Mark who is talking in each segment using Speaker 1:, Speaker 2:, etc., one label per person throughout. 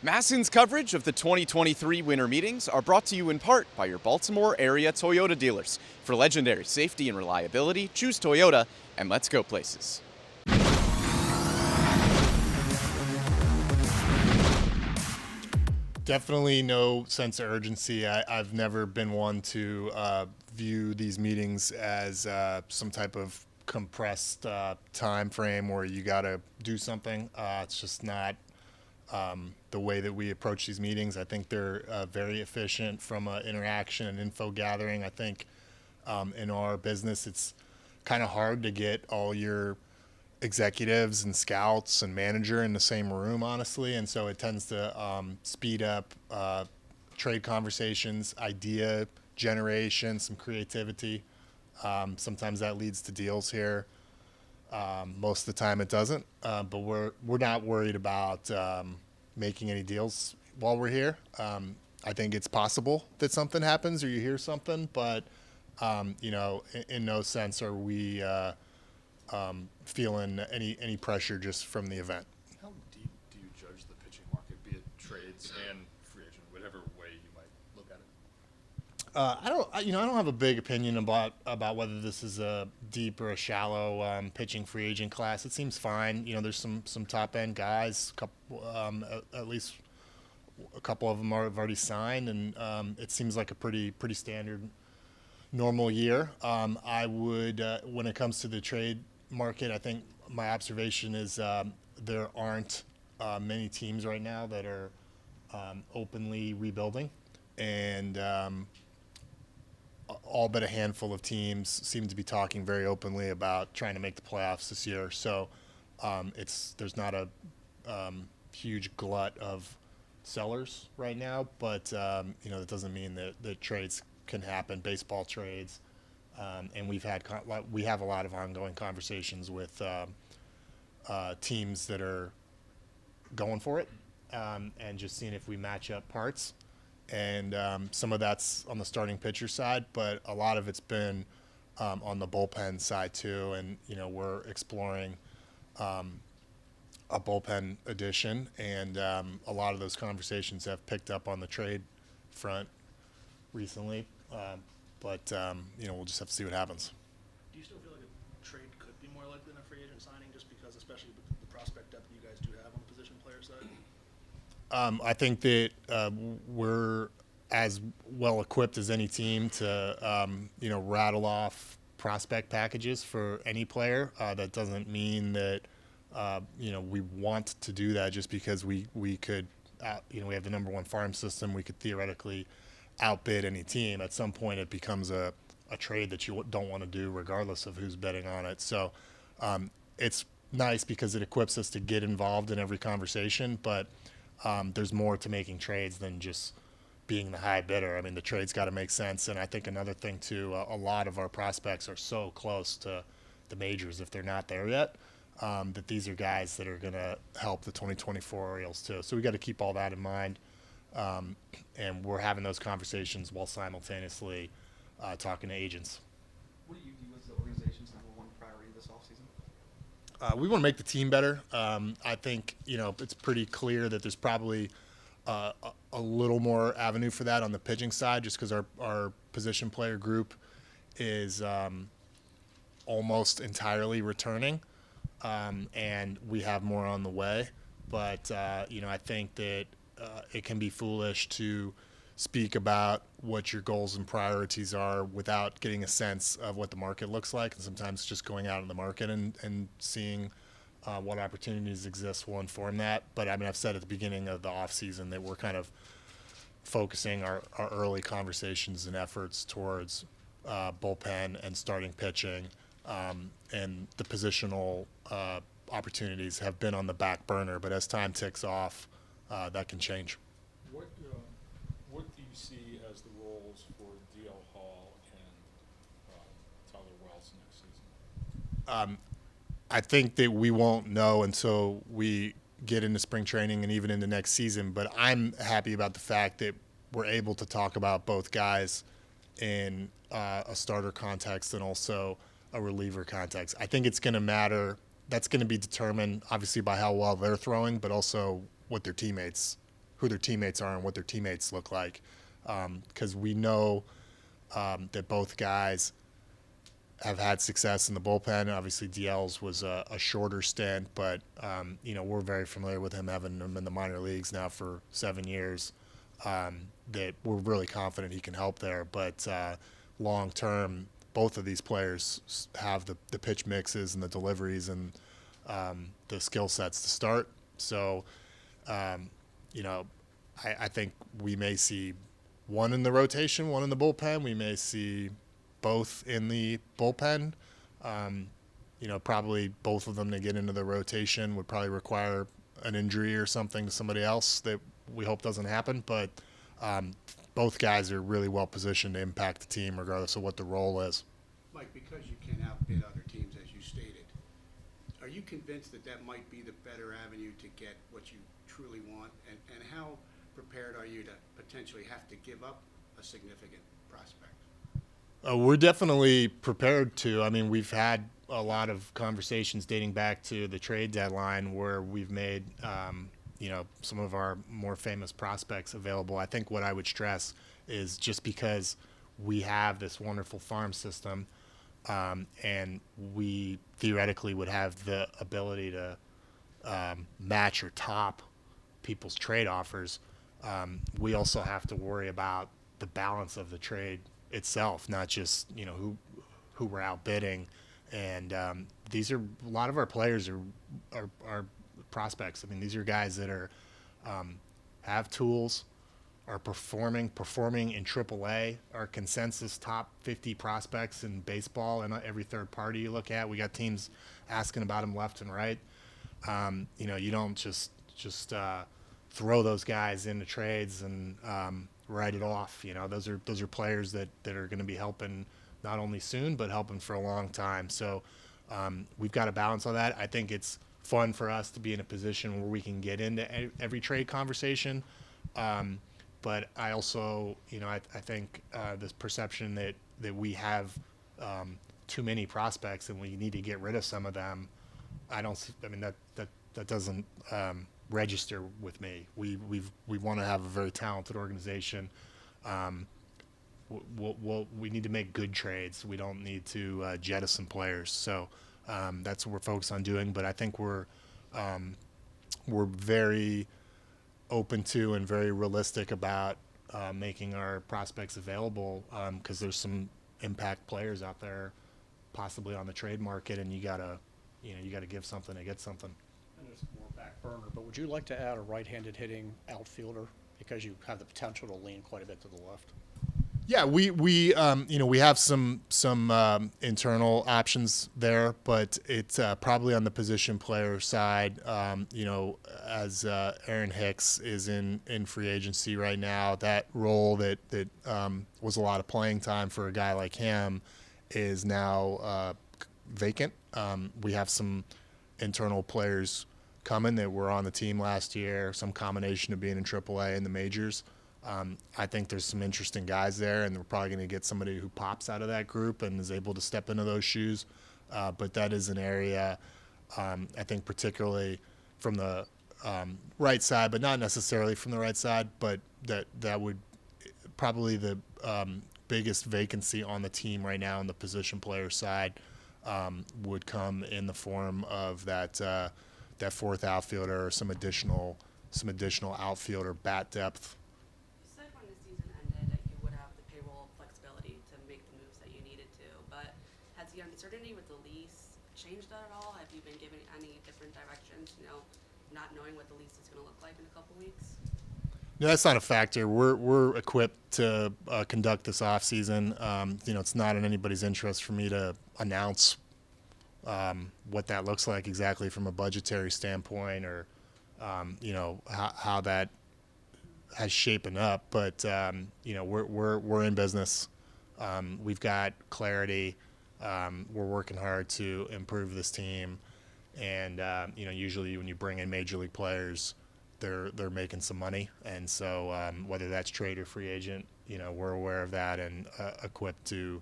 Speaker 1: MASN's coverage of the 2023 winter meetings are brought to you in part by your Baltimore area Toyota dealers. For legendary safety and reliability, choose Toyota, and let's go places.
Speaker 2: Definitely no sense of urgency. I've never been one to view these meetings as some type of compressed time frame where you got to do something. It's just not the way that we approach these meetings. I think they're very efficient from interaction and info gathering. I think in our business, it's kind of hard to get all your executives and scouts and manager in the same room, honestly, and so it tends to speed up trade conversations, idea generation, some creativity. Sometimes that leads to deals here. Most of the time it doesn't, but we're not worried about making any deals while we're here. I think it's possible that something happens or you hear something, but in no sense are we feeling any pressure just from the event.
Speaker 3: How deep do you judge the pitching market, be it trades and free agent, whatever way you might look at it?
Speaker 2: I don't have a big opinion about whether this is a deep or a shallow pitching free agent class. It seems fine. There's some top end guys. At least a couple of them have already signed, and it seems like a pretty standard, normal year. I would, when it comes to the trade market, I think my observation is there aren't many teams right now that are openly rebuilding, and all but a handful of teams seem to be talking very openly about trying to make the playoffs this year. So there's not a huge glut of sellers right now, but that doesn't mean that trades can happen, baseball trades. And we have a lot of ongoing conversations with teams that are going for it, and just seeing if we match up parts. And some of that's on the starting pitcher side, but a lot of it's been on the bullpen side too. And we're exploring a bullpen addition, and a lot of those conversations have picked up on the trade front recently. But we'll just have to see what happens.
Speaker 4: Do you still feel like a trade could be more likely than a free agent signing, just because, especially with the prospect depth you guys do have on the position player side?
Speaker 2: I think that we're as well equipped as any team to rattle off prospect packages for any player. That doesn't mean that we want to do that just because we could we have the number one farm system. We could theoretically outbid any team. At some point it becomes a trade that you don't want to do regardless of who's betting on it. So it's nice because it equips us to get involved in every conversation, but there's more to making trades than just being the high bidder. I mean, the trade's got to make sense. And I think another thing too, a lot of our prospects are so close to the majors, if they're not there yet, that these are guys that are going to help the 2024 Orioles too. So we got to keep all that in mind. And we're having those conversations while simultaneously talking to agents.
Speaker 5: What do you view as the organization's number one priority this offseason?
Speaker 2: We want to make the team better. I think it's pretty clear that there's probably a little more avenue for that on the pitching side, just because our position player group is almost entirely returning, and we have more on the way. But I think that it can be foolish to speak about what your goals and priorities are without getting a sense of what the market looks like. And sometimes just going out in the market and seeing what opportunities exist will inform that. But I mean, I've said at the beginning of the offseason that we're kind of focusing our early conversations and efforts towards bullpen and starting pitching, and the positional opportunities have been on the back burner. But as time ticks off, that can change.
Speaker 3: What do you see as the roles for D.L. Hall and Tyler Wells next season?
Speaker 2: I think that we won't know until we get into spring training and even into next season. But I'm happy about the fact that we're able to talk about both guys in a starter context and also a reliever context. I think it's going to matter. That's going to be determined, obviously, by how well they're throwing, but also what their teammates who their teammates are and what their teammates look like, because we know that both guys have had success in the bullpen. Obviously, DL's was a shorter stint, but we're very familiar with him, having him in the minor leagues now for 7 years. That we're really confident he can help there. But long term, both of these players have the pitch mixes and the deliveries and the skill sets to start. So, I think we may see one in the rotation, one in the bullpen. We may see both in the bullpen. Probably both of them to get into the rotation would probably require an injury or something to somebody else that we hope doesn't happen. But both guys are really well positioned to impact the team regardless of what the role is.
Speaker 6: Mike, because you can outbid other teams, as you stated, are you convinced that that might be the better avenue to get what you truly want? And how prepared are you to potentially have to give up a significant prospect?
Speaker 2: We're definitely prepared to. I mean, we've had a lot of conversations dating back to the trade deadline where we've made, some of our more famous prospects available. I think what I would stress is just because we have this wonderful farm system, and we theoretically would have the ability to match or top people's trade offers, we also have to worry about the balance of the trade itself, not just who we're outbidding. And these are a lot of our players are prospects. I mean, these are guys that are have tools, are performing in AAA, are consensus top 50 prospects in baseball, and every third party you look at, we got teams asking about them left and right. You don't just throw those guys into trades and write it off. Those are players that are going to be helping not only soon but helping for a long time. So we've got to balance all that. I think it's fun for us to be in a position where we can get into every trade conversation. But I also, I think this perception that we have too many prospects and we need to get rid of some of them, that doesn't register with me. We want to have a very talented organization. We need to make good trades. We don't need to jettison players. So that's what we're focused on doing. But I think we're very open to and very realistic about making our prospects available, because there's some impact players out there possibly on the trade market, and you gotta give something to get something.
Speaker 7: And it's more back burner, but would you like to add a right-handed hitting outfielder because you have the potential to lean quite a bit to the left?
Speaker 2: Yeah, we have some internal options there, but it's probably on the position player side. As Aaron Hicks is in free agency right now, that role that was a lot of playing time for a guy like him is now vacant. We have some internal players coming that were on the team last year, some combination of being in AAA and the majors. I think there's some interesting guys there, and we're probably going to get somebody who pops out of that group and is able to step into those shoes. But that is an area, I think, particularly from the right side, but not necessarily from the right side, but that would probably the biggest vacancy on the team right now on the position player side would come in the form of that fourth outfielder or some additional outfielder bat depth.
Speaker 8: Uncertainty with the lease changed that at all? Have you been given any different directions, not knowing what the lease is going to look like in a couple weeks?
Speaker 2: No, that's not a factor. We're equipped to conduct this offseason. It's not in anybody's interest for me to announce what that looks like exactly from a budgetary standpoint or how that has shapen up. But we're in business. We've got clarity. We're working hard to improve this team, and usually when you bring in major league players, they're making some money, and so whether that's trade or free agent, we're aware of that and equipped to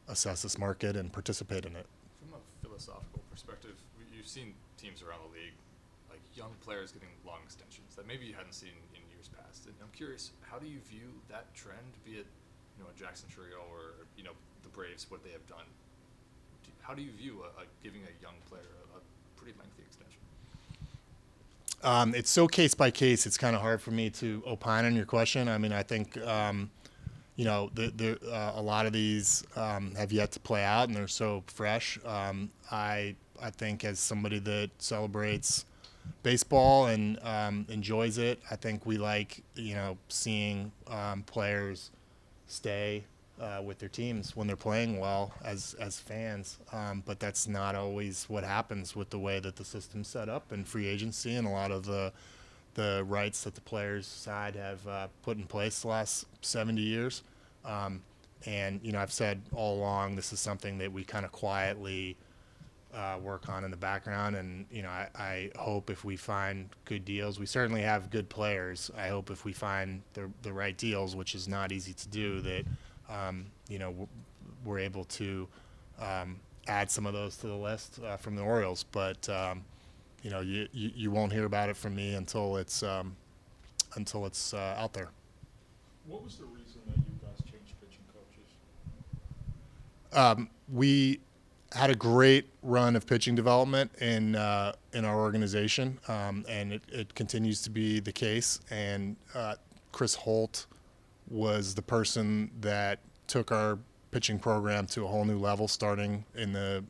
Speaker 2: assess this market and participate in it.
Speaker 9: From a philosophical perspective, you've seen teams around the league, like young players getting long extensions that maybe you hadn't seen in years curious, how do you view that trend, be it, a Jackson Trio or, the Braves, what they have done? How do you view giving a young player a pretty lengthy extension?
Speaker 2: It's so case by case. It's kind of hard for me to opine on your question. I mean, I think a lot of these have yet to play out, and they're so fresh. I think as somebody that celebrates baseball and enjoys it, I think we like seeing players stay with their teams when they're playing well as fans. But that's not always what happens with the way that the system's set up and free agency and a lot of the rights that the players' side have put in place the last 70 years. And I've said all along, this is something that we kind of quietly work on in the background. And, I hope if we find good deals, we certainly have good players. I hope if we find the right deals, which is not easy to do, that, we're able to add some of those to the list from the Orioles. But, you won't hear about it from me until it's out there.
Speaker 3: What was the reason that you guys changed pitching coaches?
Speaker 2: We had a great run of pitching development in our organization, and it continues to be the case. And Chris Holt was the person that took our pitching program to a whole new level, starting in the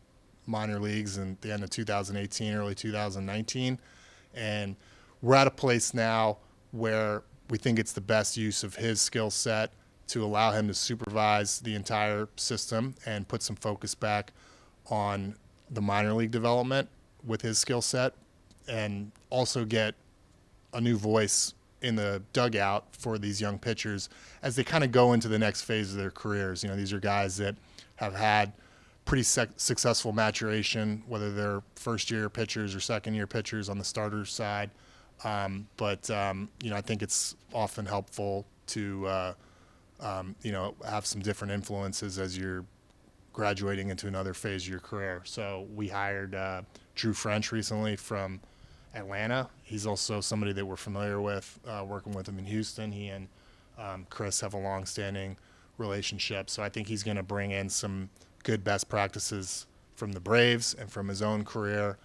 Speaker 2: minor leagues in the end of 2018, early 2019. And we're at a place now where we think it's the best use of his skill set to allow him to supervise the entire system and put some focus back on the minor league development with his skill set, and also get a new voice in the dugout for these young pitchers as they kind of go into the next phase of their careers. These are guys that have had pretty successful maturation, whether they're first-year pitchers or second-year pitchers on the starter side. But I think it's often helpful to, have some different influences as you're graduating into another phase of your career. So we hired Drew French recently from Atlanta. He's also somebody that we're familiar with, working with him in Houston. He and Chris have a long-standing relationship. So I think he's going to bring in some good best practices from the Braves and from his own career.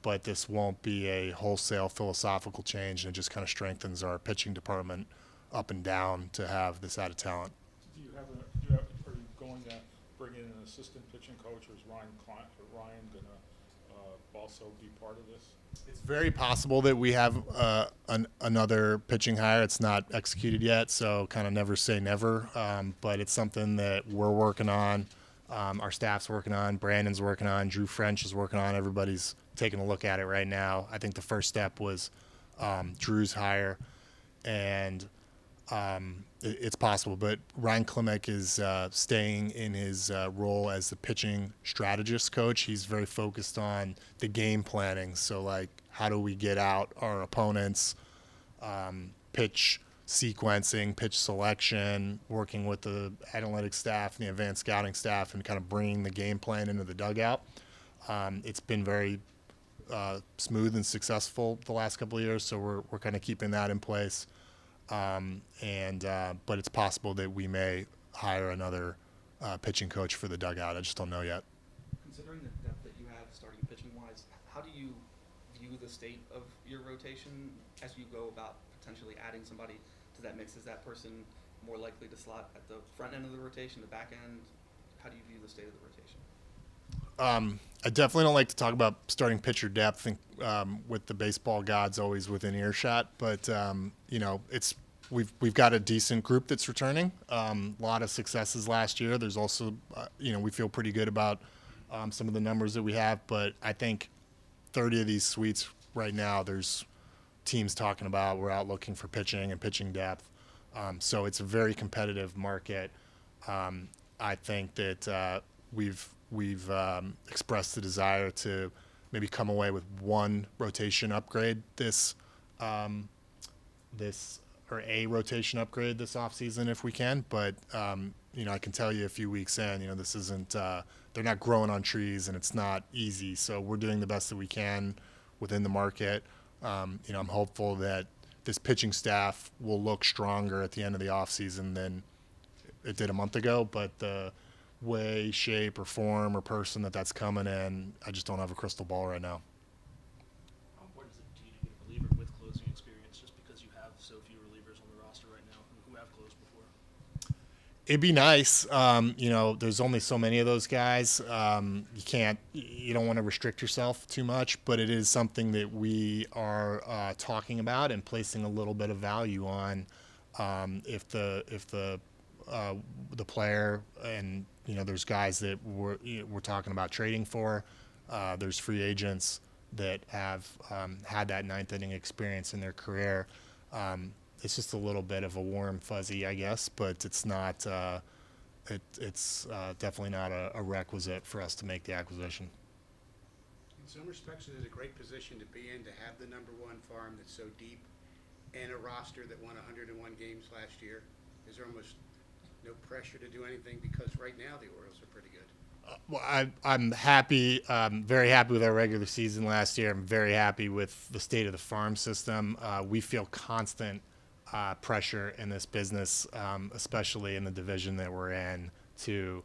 Speaker 2: But this won't be a wholesale philosophical change, and it just kind of strengthens our pitching department up and down to have this added talent.
Speaker 3: Are you going to bring in an assistant pitching coach, or is Ryan going to also be part of this?
Speaker 2: It's very possible that we have another pitching hire. It's not executed yet, so kind of never say never. But it's something that we're working on. Our staff's working on. Brandon's working on. Drew French is working on. Everybody's taking a look at it right now. I think the first step was Drew's hire, and it's possible. But Ryan Klimek is staying in his role as the pitching strategist coach. He's very focused on the game planning. So, like, how do we get out our opponents, pitch sequencing, pitch selection, working with the analytics staff and the advanced scouting staff, and kind of bringing the game plan into the dugout. It's been very smooth and successful the last couple of years, so we're kind of keeping that in place. But it's possible that we may hire another pitching coach for the dugout. I just don't know yet.
Speaker 5: Considering the depth that you have starting pitching-wise, how do you view the state of your rotation as you go about potentially adding somebody to that mix? Is that person more likely to slot at the front end of the rotation, the back end? How do you view the state of the rotation?
Speaker 2: I definitely don't like to talk about starting pitcher depth with the baseball gods always within earshot, but we've got a decent group that's returning. A lot of successes last year. There's also we feel pretty good about some of the numbers that we have, but I think 30 of these suites right now, there's teams talking about we're out looking for pitching and pitching depth. So it's a very competitive market. I think that we've expressed the desire to maybe come away with one rotation upgrade a rotation upgrade this offseason if we can. But I can tell you a few weeks in, this isn't they're not growing on trees, and it's not easy. So we're doing the best that we can within the market. I'm hopeful that this pitching staff will look stronger at the end of the offseason than it did a month ago. But the way, shape, or form or person that's coming in, I just don't have a crystal ball right now.
Speaker 4: How important is it to you to get a reliever with closing experience, just because you have so few relievers on the roster right now who have closed before?
Speaker 2: It'd be nice. There's only so many of those guys. You don't want to restrict yourself too much, but it is something that we are talking about and placing a little bit of value on. If the player, and there's guys that we're talking about trading for. There's free agents that have had that ninth inning experience in their career. It's just a little bit of a warm fuzzy, I guess, but it's not. It's definitely not a requisite for us to make the acquisition.
Speaker 6: In some respects, it is a great position to be in, to have the number one farm that's so deep and a roster that won 101 games last year. Is there almost no pressure to do anything, because right now the Orioles are pretty good?
Speaker 2: Well, I'm happy, very happy with our regular season last year. I'm very happy with the state of the farm system. We feel constant pressure in this business, especially in the division that we're in, to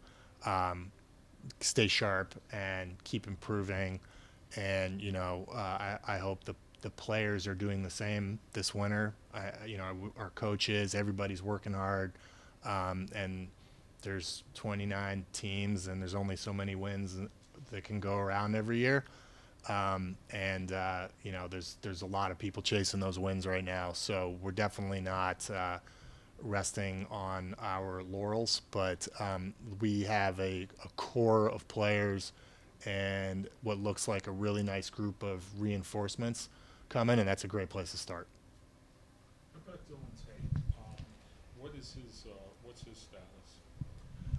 Speaker 2: stay sharp and keep improving. And I hope the players are doing the same this winter. Our coaches, everybody's working hard, and there's 29 teams, and there's only so many wins that can go around every year. There's a lot of people chasing those wins right now. So we're definitely not resting on our laurels, but we have a core of players and what looks like a really nice group of reinforcements coming, and that's a great place to start.
Speaker 3: What about Dillon Tate? What's his status?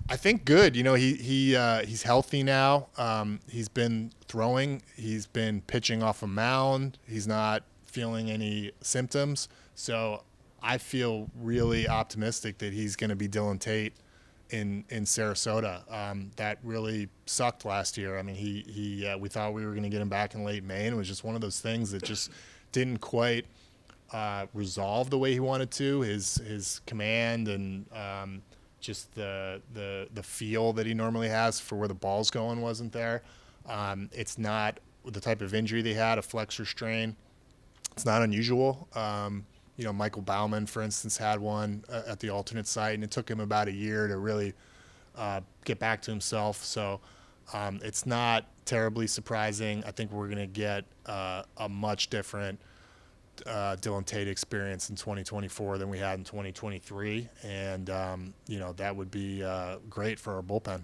Speaker 2: I think good. He's healthy now. He's been throwing. He's been pitching off a mound. He's not feeling any symptoms. So I feel really optimistic that he's going to be Dillon Tate in Sarasota. That really sucked last year. I mean, we thought we were going to get him back in late May, and it was just one of those things that just didn't quite resolve the way he wanted to. His command and just the feel that he normally has for where the ball's going wasn't there. It's not the type of injury they had, a flexor strain. It's not unusual. Michael Baumann, for instance, had one at the alternate site, and it took him about a year to really get back to himself. So it's not terribly surprising. I think we're going to get a much different Dillon Tate experience in 2024 than we had in 2023, and that would be great for our bullpen.